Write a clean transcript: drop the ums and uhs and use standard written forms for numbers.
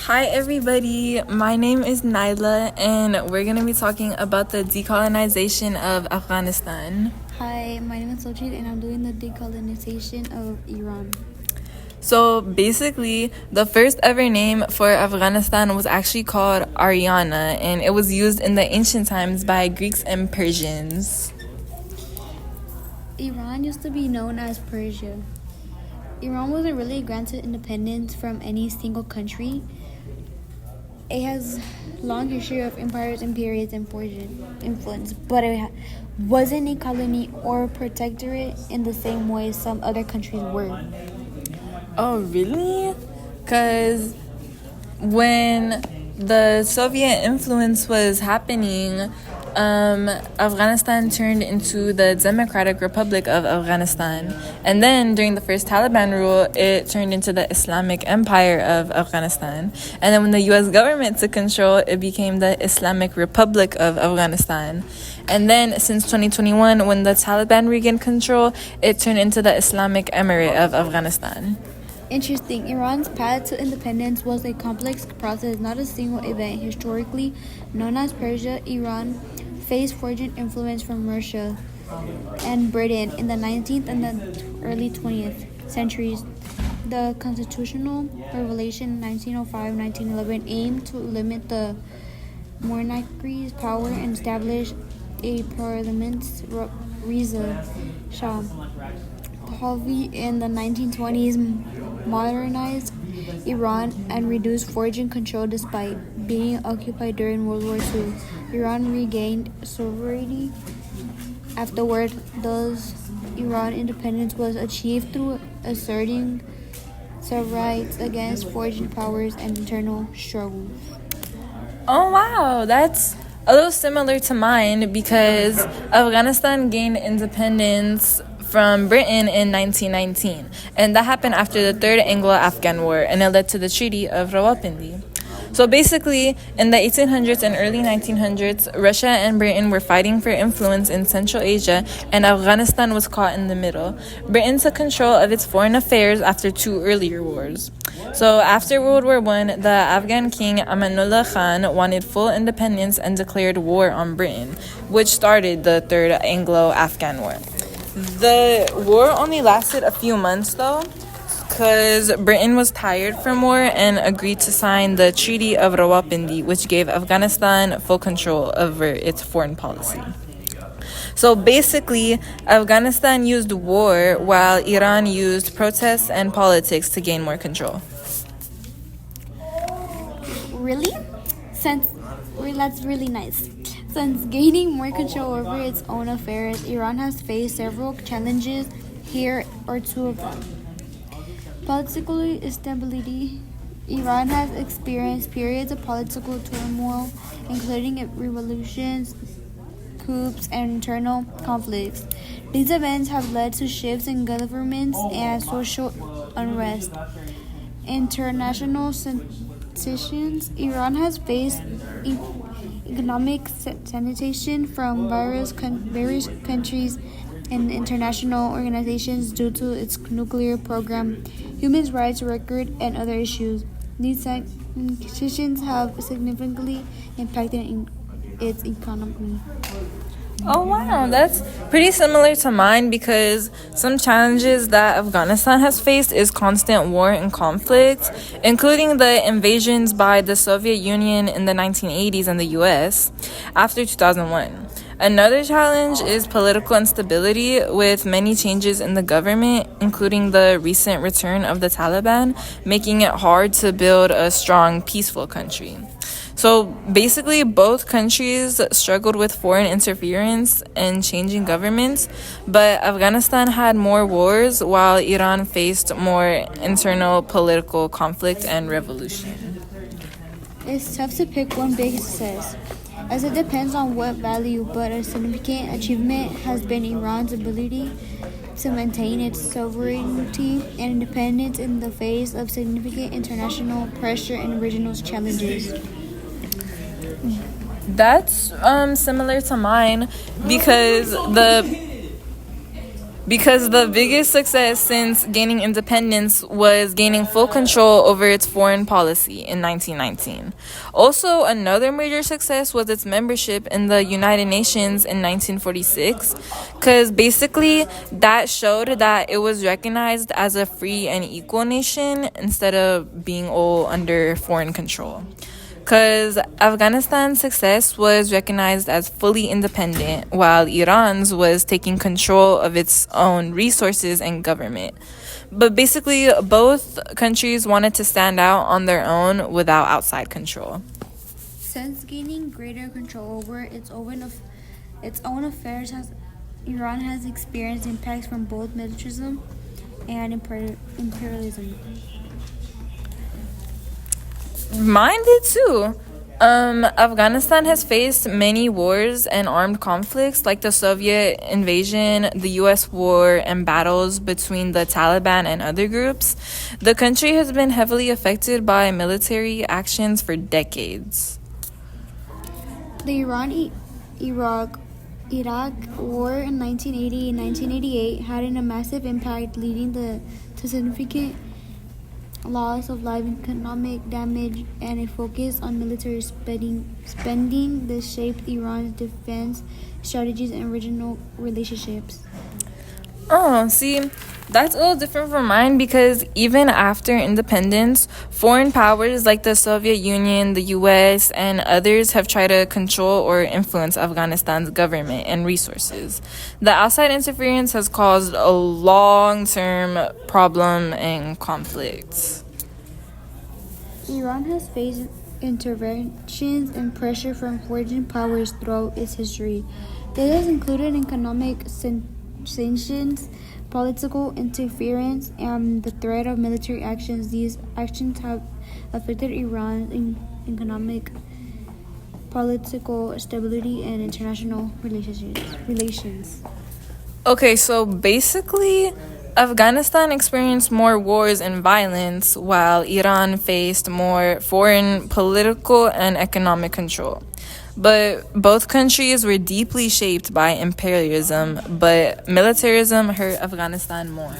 Hi everybody, my name is Nyla and we're going to be talking about the decolonization of Afghanistan. Hi, my name is Sochit and I'm doing the decolonization of Iran. So basically, the first ever name for Afghanistan was actually called Ariana, and it was used in the ancient times by Greeks and Persians. Iran used to be known as Persia. Iran wasn't really granted independence from any single country. It has long history of empires and periods and foreign influence, but it wasn't a colony or protectorate in the same way some other countries were. Oh, really? Because when the Soviet influence was happening, Afghanistan turned into the Democratic Republic of Afghanistan. And then during the first Taliban rule, it turned into the Islamic Empire of Afghanistan. And then when the US government took control, it became the Islamic Republic of Afghanistan. And then since 2021, when the Taliban regained control, it turned into the Islamic Emirate of Afghanistan. Interesting. Iran's path to independence was a complex process, not a single event. Historically known as Persia, Iran faced foreign influence from Russia and Britain in the 19th and the early 20th centuries. The Constitutional Revolution 1905-1911 aimed to limit the monarchy's power and establish a parliament's Reza Shah. Pahlavi in the 1920s modernized Iran and reduced foreign control despite being occupied during World War II. Iran regained sovereignty afterward, thus Iran independence was achieved through asserting its rights against foreign powers and internal struggles. Oh wow, that's a little similar to mine because Afghanistan gained independence from Britain in 1919, and that happened after the Third Anglo-Afghan War, and it led to the Treaty of Rawalpindi. So basically, in the 1800s and early 1900s, Russia and Britain were fighting for influence in Central Asia, and Afghanistan was caught in the middle. Britain took control of its foreign affairs after two earlier wars. So after World War I, the Afghan king Amanullah Khan wanted full independence and declared war on Britain, which started the Third Anglo-Afghan War. The war only lasted a few months though, because Britain was tired from war and agreed to sign the Treaty of Rawalpindi, which gave Afghanistan full control over its foreign policy. So basically, Afghanistan used war while Iran used protests and politics to gain more control. Really? That's really nice. Since gaining more control over its own affairs, Iran has faced several challenges. Here are two of them. Political instability. Iran has experienced periods of political turmoil, including revolutions, coups, and internal conflicts. These events have led to shifts in governments and social unrest. International sanctions. Iran has faced economic sanitation from various countries and international organizations due to its nuclear program, human rights record, and other issues. These sanctions have significantly impacted its economy. Oh wow, that's pretty similar to mine because some challenges that Afghanistan has faced is constant war and conflict, including the invasions by the Soviet Union in the 1980s and the US after 2001. Another challenge is political instability with many changes in the government, including the recent return of the Taliban, making it hard to build a strong, peaceful country. So basically, both countries struggled with foreign interference and changing governments, but Afghanistan had more wars while Iran faced more internal political conflict and revolution. It's tough to pick one big success, as it depends on what value, but a significant achievement has been Iran's ability to maintain its sovereignty and independence in the face of significant international pressure and regional challenges. That's similar to mine because because the biggest success since gaining independence was gaining full control over its foreign policy in 1919. Also, another major success was its membership in the United Nations in 1946, because basically that showed that it was recognized as a free and equal nation instead of being all under foreign control. Because Afghanistan's success was recognized as fully independent, while Iran's was taking control of its own resources and government. But basically, both countries wanted to stand out on their own without outside control. Since gaining greater control over its own affairs, Iran has experienced impacts from both militarism and imperialism. Mine did too. Afghanistan has faced many wars and armed conflicts like the Soviet invasion, the US war, and battles between the Taliban and other groups. The country has been heavily affected by military actions for decades. The Iraq War in 1980 and 1988 had a massive impact, leading to significant loss of life, economic damage, and a focus on military spending that shaped Iran's defense strategies and regional relationships. Oh, see, that's a little different from mine because even after independence, foreign powers like the Soviet Union, the US, and others have tried to control or influence Afghanistan's government and resources. The outside interference has caused a long-term problem and conflicts. Iran has faced interventions and pressure from foreign powers throughout its history. This has included economic sanctions, political interference, and the threat of military actions. These actions have affected Iran's economic, political stability, and international relations. Okay, so basically, Afghanistan experienced more wars and violence, while Iran faced more foreign political and economic control. But both countries were deeply shaped by imperialism, but militarism hurt Afghanistan more.